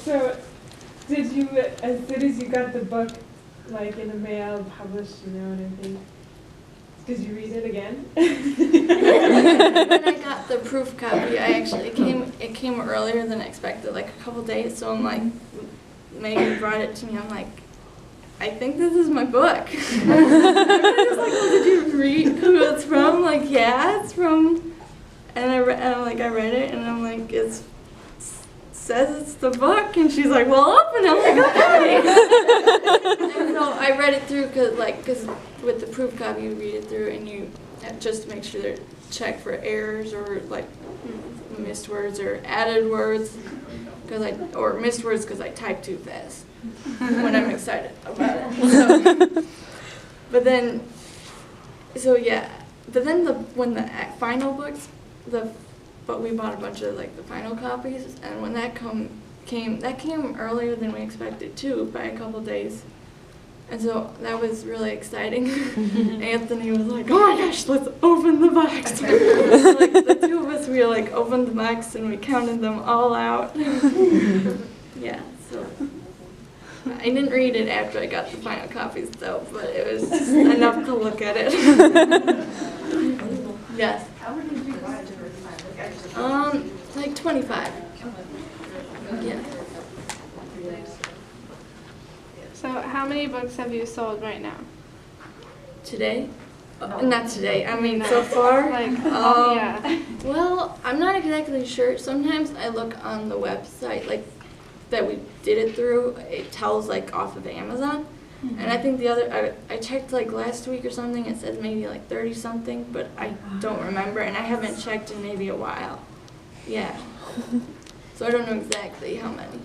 So, did you, as soon as you got the book, like in the mail, published, and everything, did you read it again? When I got the proof copy, it came earlier than I expected, like a couple days. So I'm like, Megan brought it to me. I'm like, I think this is my book. I was like, well, did you read who it's from? Like, yeah, it's from. And I read it, and I'm like, says it's the book, and she's like, well, open it. I'm like, okay. And so I read it through because with the proof copy you read it through and you just make sure to check for errors or like missed words or added words or missed words because I type too fast when I'm excited about it. When the final books, but we bought a bunch of like the final copies, and when that came earlier than we expected too, by a couple days, and so that was really exciting. Anthony was like, "Oh my gosh, let's open the box!" So, like the two of us, we like opened the box and we counted them all out. Yeah, so I didn't read it after I got the final copies though, but it was just enough to look at it. Yes. How many did you buy the first time? Like 25. Yeah. So how many books have you sold right now? Today? Not today. I mean, so far. Yeah. Well, I'm not exactly sure. Sometimes I look on the website, like that we did it through. It tells like off of Amazon. And I think I checked like last week or something, it said maybe like 30 something, but I don't remember, and I haven't checked in maybe a while. Yeah. So I don't know exactly how many.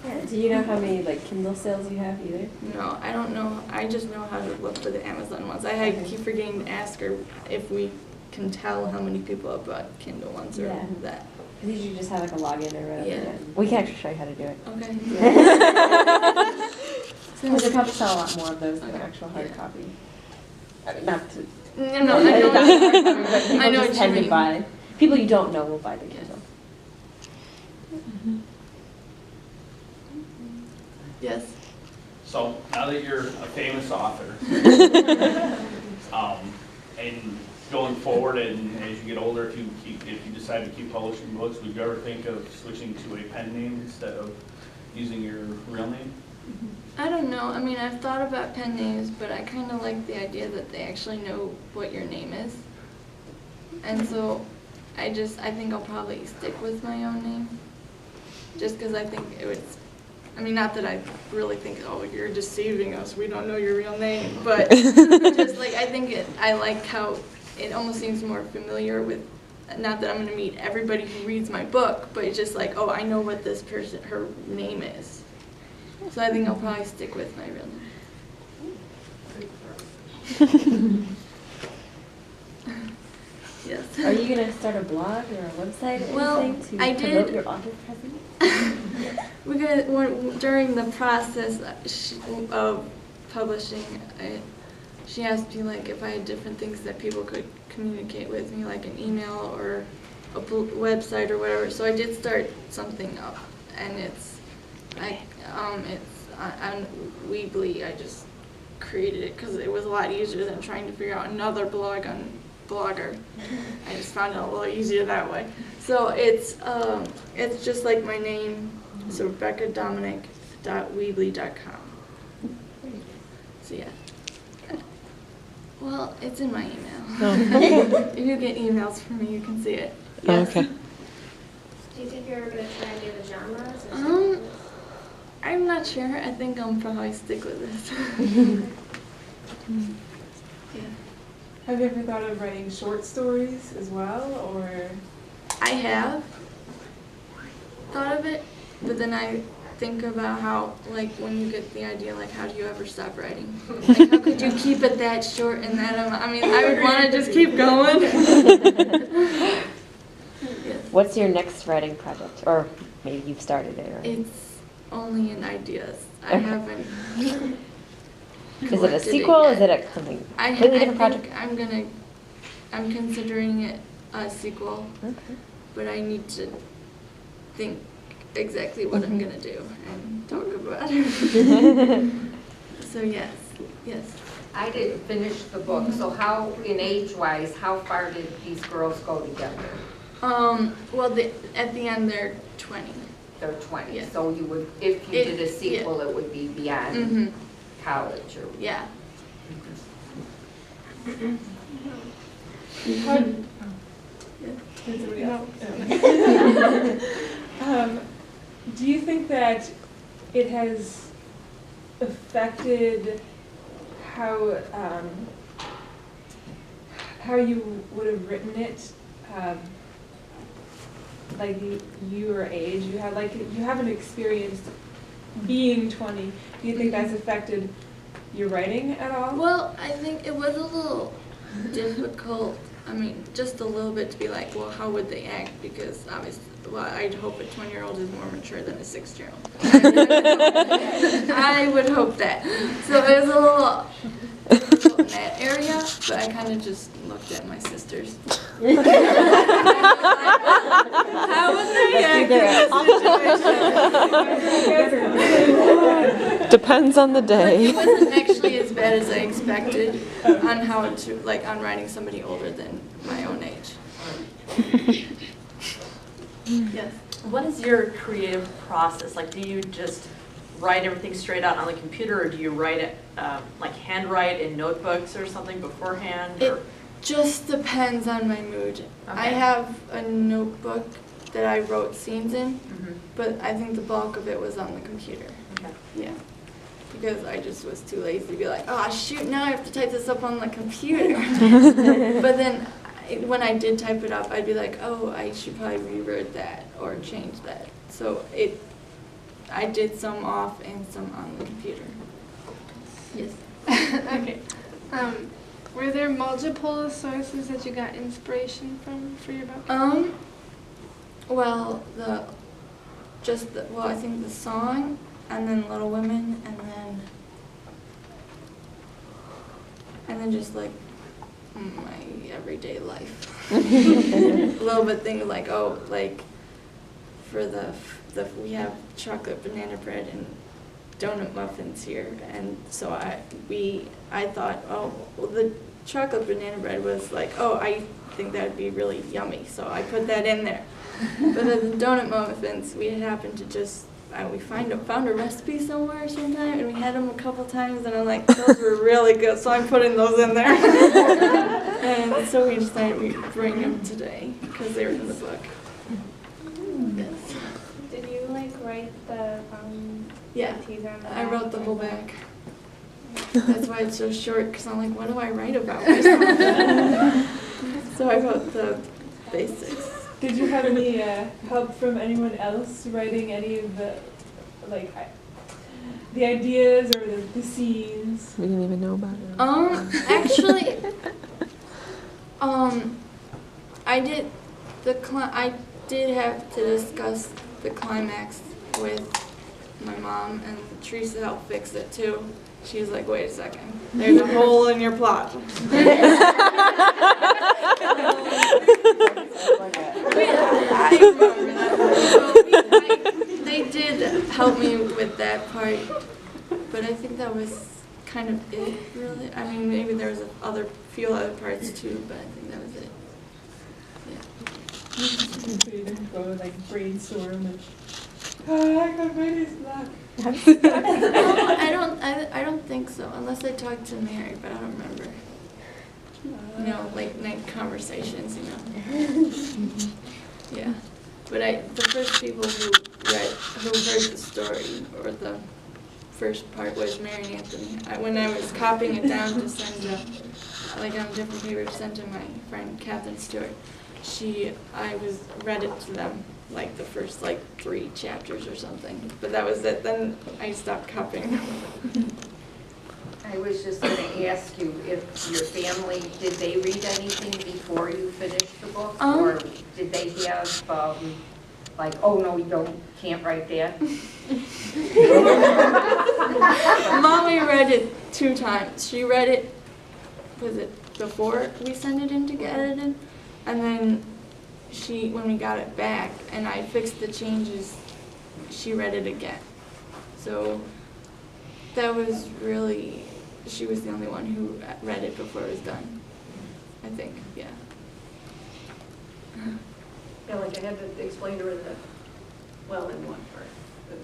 Yeah. Do you know how many like Kindle sales you have either? No, I don't know. I just know how to look for the Amazon ones. I keep forgetting to ask her if we can tell how many people have bought Kindle ones or that. Because usually you just have like a login or whatever. Yeah. We can actually show you how to do it. Okay. Because they probably sell a lot more of those than actual hard copy. I mean, not to. No, I know. I know what you tend mean. to buy. People you don't know will buy the Kindle. Yes. So now that you're a famous author, and going forward, and as you get older, if you decide to keep publishing books, would you ever think of switching to a pen name instead of using your real name? I don't know. I mean, I've thought about pen names, but I kind of like the idea that they actually know what your name is. And so I think I'll probably stick with my own name. Just because I think it would, I mean, not that I really think, oh, you're deceiving us, we don't know your real name, but just like, I like how it almost seems more familiar with, not that I'm going to meet everybody who reads my book, but it's just like, oh, I know what this person, her name is. So I think I'll probably stick with my real name. Yes. Are you going to start a blog or a website or anything to promote your author presence? During the process of publishing, she asked me like if I had different things that people could communicate with me, like an email or a website or whatever. So I did start something up, and it's on Weebly. I just created it because it was a lot easier than trying to figure out another blog on Blogger. I just found it a little easier that way. So it's just like my name, so RebeccaDominic.weebly.com. So yeah. Well, it's in my email. Oh. If you get emails from me, you can see it. Oh, Yes. okay. Do you think you're going to try and do the genres? I'm not sure. I think I'll probably stick with this. Yeah. Have you ever thought of writing short stories as well, or? I have thought of it, but then I think about how, like, when you get the idea, like, how do you ever stop writing? Like, how could you keep it that short and that amount? I mean, I would want to just keep going. Yes. What's your next writing project? Or maybe you've started it. Or... It's only in ideas. I haven't. Is it a sequel? Is it a something completely different project? I'm considering it a sequel, Okay. but I need to think exactly what I'm gonna do and talk about. So yes. I didn't finish the book, so how, in age-wise, how far did these girls go together? Well, at the end they're 20. They're 20, Yeah. so you would, if you did a Yeah. sequel, it would be beyond Mhm. college or. Yeah. How, did somebody else? Do you think that it has affected how you would have written it? Like your age, you haven't experienced being 20. Do you think that's affected your writing at all? Well, I think it was a little difficult. I mean, just a little bit to be like, well, how would they act? Because obviously, well, I'd hope a 20-year-old is more mature than a 6-year-old. I would hope that. So it was a little difficult in that area, but I kind of just looked at my sisters. How would they act in this situation? Depends on the day. It wasn't actually as bad as I expected on how to, like, on writing somebody older than my own age. Yes. What is your creative process? Like, do you just write everything straight out on the computer, or do you write it, like handwrite in notebooks or something beforehand? It Or? just depends on my mood. I have a notebook that I wrote scenes in, Mhm. but I think the bulk of it was on the computer. Okay. Yeah. Because I just was too lazy to be like, oh shoot, now I have to type this up on the computer. But then when I did type it up, I'd be like, oh, I should probably reword that or change that. So I did some off and some on the computer. Yes. Okay. Were there multiple sources that you got inspiration from for your book? Well, I think the song, and then Little Women, and then just like my everyday life. A little bit things like, for we have chocolate banana bread and donut muffins here, and so I thought, oh, well, the chocolate banana bread was like, oh, I think that would be really yummy, so I put that in there. But then the donut muffins, we happened to just, we found a recipe somewhere sometime, and we had them a couple times, and I'm like, those were really good, so I'm putting those in there. And so we decided we'd bring them today, because they were in the book. Yes. Did you write the Yeah, teaser on the I back? wrote the whole back. That's why it's so short, because I'm like, what do I write about? So I wrote the basics. Did you have any help from anyone else writing any of the ideas or the scenes? We didn't even know about it. Actually, I did have to discuss the climax with my mom, and Teresa helped fix it too. She was like, wait a second, there's a hole in your plot. I remember that. So they did help me with that part, but I think that was kind of it, really. I mean, maybe there was few other parts too, but I think that was it. Yeah. So you didn't go brainstorm and, I got writer's block. I don't think so, unless I talked to Mary, but I don't remember. Late night conversations, Yeah. But the first people who heard the story, or the first part, was Mary and Anthony. When I was copying it down to send on different paper to send to my friend Catherine Stewart, I read it to them, the first 3 chapters or something. But that was it. Then I stopped copying. I was just going to ask you if your family, did they read anything before you finished the book? Or did they have, oh no, you can't write that? Mommy read it 2 times. She read it, was it before we sent it in to get edited? And then when we got it back, and I fixed the changes she read it again. So that was really, she was the only one who read it before it was done, I think, yeah. Yeah, like I had to explain to her that, well, in one part, the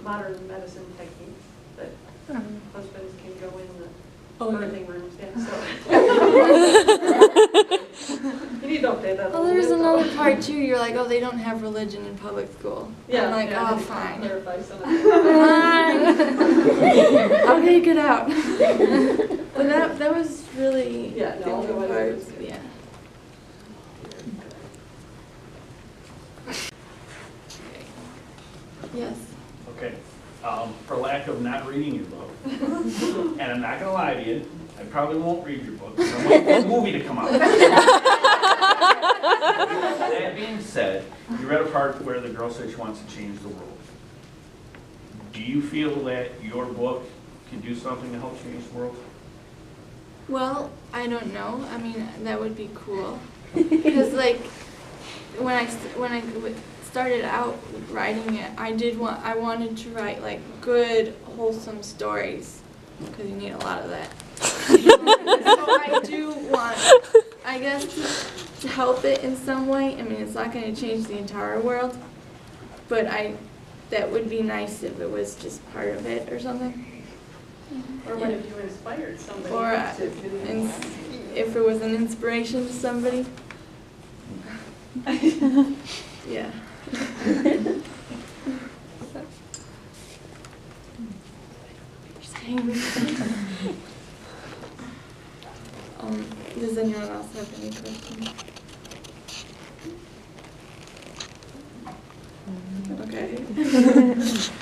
modern medicine techniques that husbands can go in the birthing rooms, yeah, so. You need to update that a Well, little there's bit, another though. part too, you're like, oh, they don't have religion in public school. Yeah, I'm like, yeah, I oh, need to fine. clarify some of that. Fine. I'll take it out. But that was really Yeah, the no, only otherwise it part, was good. yeah. Yes. Okay, for lack of not reading your book, and I'm not gonna lie to you, I probably won't read your book, because I'm waiting for the movie to come out. That being said, you read a part where the girl said she wants to change the world. Do you feel that your book can do something to help change the world? Well, I don't know. I mean, that would be cool. Because like when I started out writing it, I wanted to write like good, wholesome stories because you need a lot of that. So I do want, I guess, to help it in some way. I mean, it's not going to change the entire world, but that would be nice if it was just part of it or something. Or what if you inspired somebody Or to if it was an inspiration to somebody. Yeah. Does anyone else have any questions? Okay.